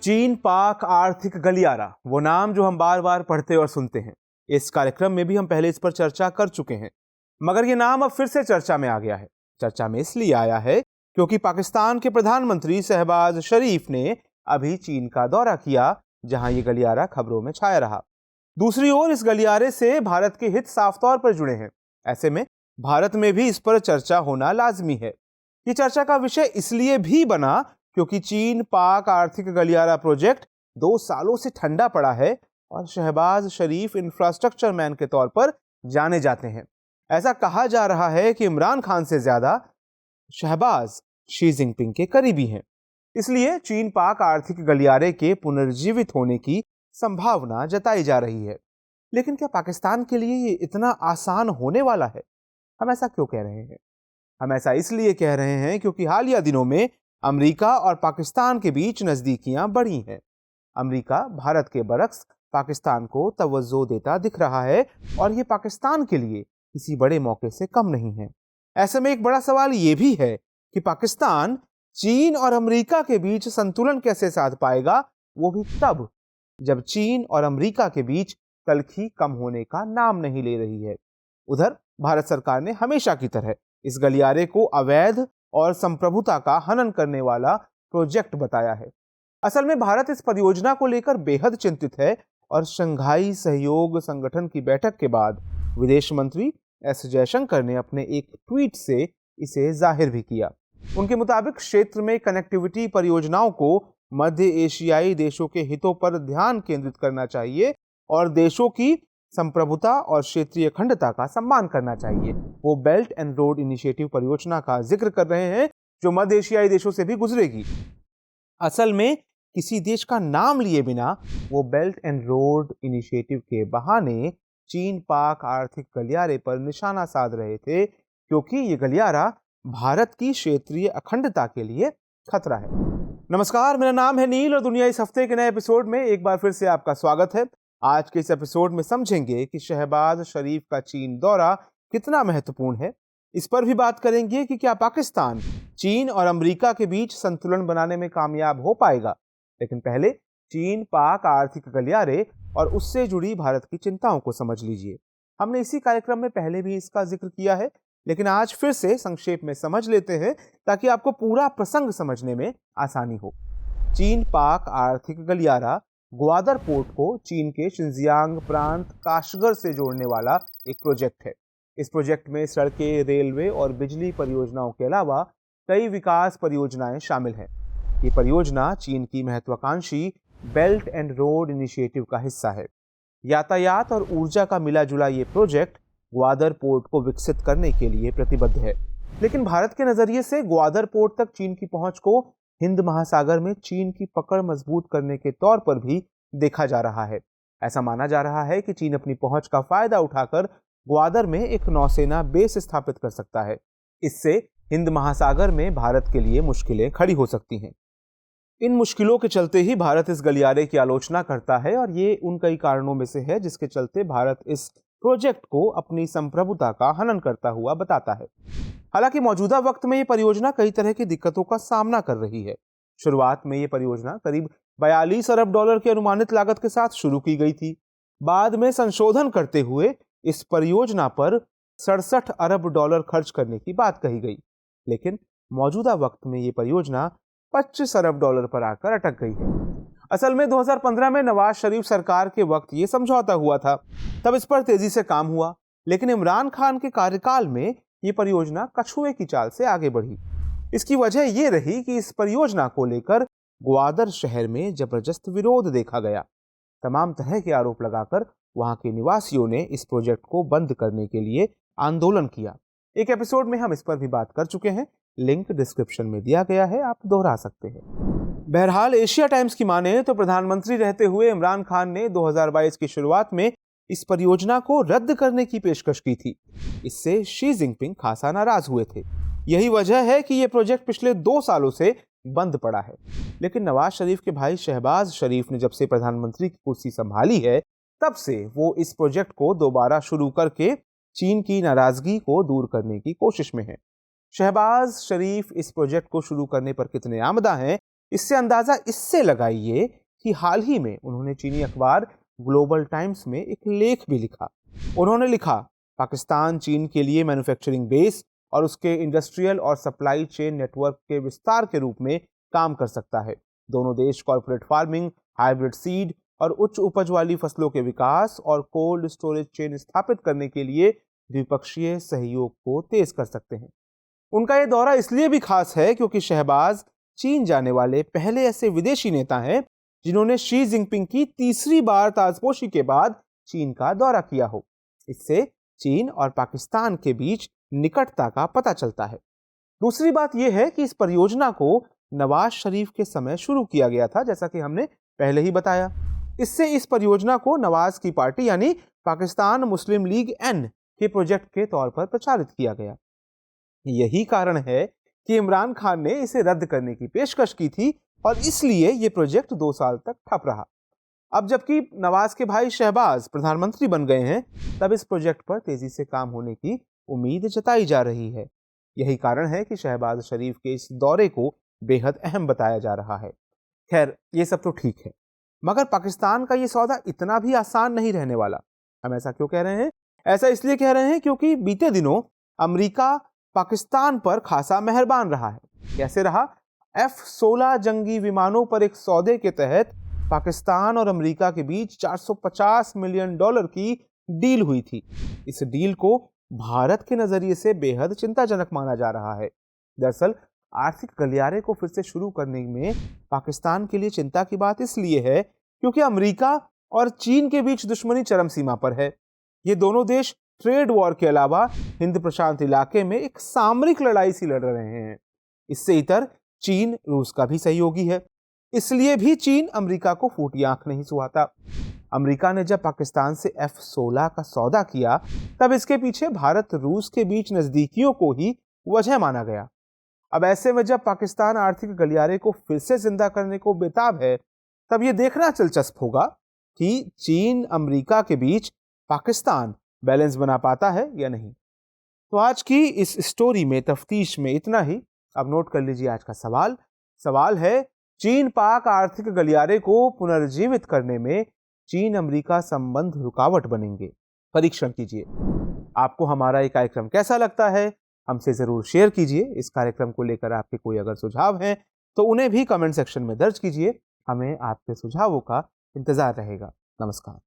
चीन पाक आर्थिक गलियारा, वो नाम जो हम बार बार पढ़ते और सुनते हैं। इस कार्यक्रम में भी हम पहले इस पर चर्चा कर चुके हैं, मगर ये नाम अब फिर से चर्चा में आ गया है। चर्चा में इसलिए आया है क्योंकि पाकिस्तान के प्रधानमंत्री शहबाज शरीफ ने अभी चीन का दौरा किया, जहां ये गलियारा खबरों में छाया रहा। दूसरी ओर इस गलियारे से भारत के हित साफ तौर पर जुड़े हैं। ऐसे में भारत में भी इस पर चर्चा होना लाजमी है। ये चर्चा का विषय इसलिए भी बना क्योंकि चीन पाक आर्थिक गलियारा प्रोजेक्ट 2 सालों से ठंडा पड़ा है और शहबाज शरीफ इंफ्रास्ट्रक्चर मैन के तौर पर जाने जाते हैं। ऐसा कहा जा रहा है कि इमरान खान से ज्यादा शहबाज शी जिनपिंग के करीबी हैं। इसलिए चीन पाक आर्थिक गलियारे के पुनर्जीवित होने की संभावना जताई जा रही है। लेकिन क्या पाकिस्तान के लिए ये इतना आसान होने वाला है? हम ऐसा क्यों कह रहे हैं? हम ऐसा इसलिए कह रहे हैं क्योंकि हालिया दिनों में अमेरिका और पाकिस्तान के बीच नजदीकियां बढ़ी हैं। अमेरिका भारत के बरक्स पाकिस्तान को तवज्जो देता दिख रहा है और ये पाकिस्तान के लिए किसी बड़े मौके से कम नहीं है। ऐसे में एक बड़ा सवाल ये भी है कि पाकिस्तान चीन और अमेरिका के बीच संतुलन कैसे साध पाएगा, वो भी तब जब चीन और अमेरिका के बीच तलखी कम होने का नाम नहीं ले रही है। उधर भारत सरकार ने हमेशा की तरह इस गलियारे को अवैध और संप्रभुता का हनन करने वाला प्रोजेक्ट बताया है। असल में भारत इस परियोजना को लेकर बेहद चिंतित है और शंघाई सहयोग संगठन की बैठक के बाद विदेश मंत्री एस जयशंकर ने अपने एक ट्वीट से इसे जाहिर भी किया। उनके मुताबिक क्षेत्र में कनेक्टिविटी परियोजनाओं को मध्य एशियाई देशों के हितों पर ध्यान केंद्रित करना चाहिए और देशों की संप्रभुता और क्षेत्रीय अखंडता का सम्मान करना चाहिए। वो बेल्ट एंड रोड इनिशिएटिव परियोजना का जिक्र कर रहे हैं जो मध्य एशियाई देशों से भी गुजरेगी। असल में किसी देश का नाम लिए बिना वो बेल्ट एंड रोड इनिशिएटिव के बहाने चीन पाक आर्थिक गलियारे पर निशाना साध रहे थे, क्योंकि ये गलियारा भारत की क्षेत्रीय अखंडता के लिए खतरा है। नमस्कार, मेरा नाम है नील और दुनिया इस हफ्ते के नए एपिसोड में एक बार फिर से आपका स्वागत है। आज के इस एपिसोड में समझेंगे कि शहबाज शरीफ का चीन दौरा कितना महत्वपूर्ण है। इस पर भी बात करेंगे कि क्या पाकिस्तान चीन और अमेरिका के बीच संतुलन बनाने में कामयाब हो पाएगा। लेकिन पहले चीन पाक आर्थिक गलियारे और उससे जुड़ी भारत की चिंताओं को समझ लीजिए। हमने इसी कार्यक्रम में पहले भी इसका जिक्र किया है, लेकिन आज फिर से संक्षेप में समझ लेते हैं ताकि आपको पूरा प्रसंग समझने में आसानी हो। चीन पाक आर्थिक गलियारा ग्वादर पोर्ट को चीन के शिनजियांग प्रांत काशगर से जोड़ने वाला एक प्रोजेक्ट है। इस प्रोजेक्ट में सड़कें, रेलवे और बिजली परियोजनाओं के अलावा कई विकास परियोजनाएं शामिल हैं। ये परियोजना चीन की महत्वाकांक्षी बेल्ट एंड रोड इनिशिएटिव का हिस्सा है। यातायात और ऊर्जा का मिला जुला ये प्रोजेक्ट ग्वादर पोर्ट को विकसित करने के लिए प्रतिबद्ध है। लेकिन भारत के नजरिए से ग्वादर पोर्ट तक चीन की पहुंच को हिंद महासागर में चीन की पकड़ मजबूत करने के तौर पर भी देखा जा रहा है। ऐसा माना जा रहा है कि चीन अपनी पहुंच का फायदा उठाकर ग्वादर में एक नौसेना बेस स्थापित कर सकता है। इससे हिंद महासागर में भारत के लिए मुश्किलें खड़ी हो सकती हैं। इन मुश्किलों के चलते ही भारत इस गलियारे की आलोचना करता है और ये उन कई कारणों में से है जिसके चलते भारत इस प्रोजेक्ट को अपनी संप्रभुता का हनन करता हुआ बताता है। हालांकि मौजूदा वक्त में ये परियोजना कई तरह की दिक्कतों का सामना कर रही है। शुरुआत में ये परियोजना करीब 42 अरब डॉलर की अनुमानित लागत के साथ शुरू की गई थी। बाद में संशोधन करते हुए इस परियोजना पर 67 अरब डॉलर खर्च करने की बात कही गई, लेकिन मौजूदा वक्त में ये परियोजना 25 अरब डॉलर पर आकर अटक गई है। असल में 2015 में नवाज शरीफ सरकार के वक्त ये समझौता हुआ था, तब इस पर तेजी से काम हुआ, लेकिन इमरान खान के कार्यकाल में ये परियोजना कछुए की चाल से आगे बढ़ी। इसकी वजह ये रही कि इस परियोजना को लेकर ग्वादर शहर में जबरदस्त विरोध देखा गया। तमाम तरह के आरोप लगाकर वहां के निवासियों ने इस प्रोजेक्ट को बंद करने के लिए आंदोलन किया। एक एपिसोड में हम इस पर भी बात कर चुके हैं, लिंक डिस्क्रिप्शन में दिया गया है, आप दोहरा सकते हैं। बहरहाल एशिया टाइम्स की माने तो प्रधानमंत्री रहते हुए इमरान खान ने 2022 की शुरुआत में इस परियोजना को रद्द करने की पेशकश की थी। इससे शी जिनपिंग खासा नाराज हुए थे। यही वजह है कि यह प्रोजेक्ट पिछले 2 सालों से बंद पड़ा है। लेकिन नवाज शरीफ के भाई शहबाज शरीफ ने जब से प्रधानमंत्री की कुर्सी संभाली है, तब से वो इस प्रोजेक्ट को दोबारा शुरू करके चीन की नाराजगी को दूर करने की कोशिश में है। शहबाज शरीफ इस प्रोजेक्ट को शुरू करने पर कितने आमदा हैं, इससे अंदाजा इससे लगाइए कि हाल ही में उन्होंने चीनी अखबार ग्लोबल टाइम्स में एक लेख भी लिखा। उन्होंने लिखा, पाकिस्तान चीन के लिए मैन्युफैक्चरिंग बेस और उसके इंडस्ट्रियल और सप्लाई चेन नेटवर्क के विस्तार के रूप में काम कर सकता है। दोनों देश कॉर्पोरेट फार्मिंग, हाइब्रिड सीड और उच्च उपज वाली फसलों के विकास और कोल्ड स्टोरेज चेन स्थापित करने के लिए द्विपक्षीय सहयोग को तेज कर सकते हैं। उनका यह दौरा इसलिए भी खास है क्योंकि शहबाज चीन जाने वाले पहले ऐसे विदेशी नेता हैं जिन्होंने शी जिनपिंग की तीसरी बार ताजपोशी के बाद चीन का दौरा किया हो। इससे चीन और पाकिस्तान के बीच निकटता का पता चलता है। दूसरी बात यह है कि इस परियोजना को नवाज शरीफ के समय शुरू किया गया था, जैसा कि हमने पहले ही बताया। इससे इस परियोजना को नवाज की पार्टी यानी पाकिस्तान मुस्लिम लीग एन के प्रोजेक्ट के तौर पर प्रचारित किया गया। यही कारण है कि इमरान खान ने इसे रद्द करने की पेशकश की थी और इसलिए यह प्रोजेक्ट 2 साल तक ठप रहा। अब जबकि नवाज के भाई शहबाज प्रधानमंत्री बन गए हैं, तब इस प्रोजेक्ट पर तेजी से काम होने की उम्मीद जताई जा रही है। यही कारण है कि शहबाज शरीफ के इस दौरे को बेहद अहम बताया जा रहा है। खैर, ये सब तो ठीक है, मगर पाकिस्तान का ये सौदा इतना भी आसान नहीं रहने वाला। हम ऐसा क्यों कह रहे हैं? ऐसा इसलिए कह रहे हैं क्योंकि बीते दिनों अमेरिका पाकिस्तान पर खासा मेहरबान रहा है। कैसे रहा? F-16 जंगी विमानों पर एक सौदे के तहत पाकिस्तान और अमेरिका के बीच $450 मिलियन की डील हुई थी। इस डील को भारत के नजरिए से बेहद चिंताजनक माना जा रहा है। दरअसल आर्थिक गलियारे को फिर से शुरू करने में पाकिस्तान के लिए चिंता की बात इसलिए है क्योंकि अमेरिका और चीन के बीच दुश्मनी चरम सीमा पर है। ये दोनों देश ट्रेड वॉर के अलावा हिंद प्रशांत इलाके में एक सामरिक लड़ाई सी लड़ रहे हैं। इससे इतर चीन रूस का भी सहयोगी है, इसलिए भी चीन अमेरिका को फूटी आंख नहीं सुहाता। अमेरिका ने जब पाकिस्तान से F-16 का सौदा किया, तब इसके पीछे भारत रूस के बीच नजदीकियों को ही वजह माना गया। अब ऐसे में जब पाकिस्तान आर्थिक गलियारे को फिर से जिंदा करने को बेताब है, तब यह देखना दिलचस्प होगा कि चीन अमेरिका के बीच पाकिस्तान बैलेंस बना पाता है या नहीं। तो आज की इस स्टोरी में तफ्तीश में इतना ही। अब नोट कर लीजिए आज का सवाल है, चीन पाक आर्थिक गलियारे को पुनर्जीवित करने में चीन अमेरिका संबंध रुकावट बनेंगे? परीक्षण कीजिए। आपको हमारा ये कार्यक्रम कैसा लगता है हमसे जरूर शेयर कीजिए। इस कार्यक्रम को लेकर आपके कोई अगर सुझाव हैं तो उन्हें भी कमेंट सेक्शन में दर्ज कीजिए। हमें आपके सुझावों का इंतजार रहेगा। नमस्कार।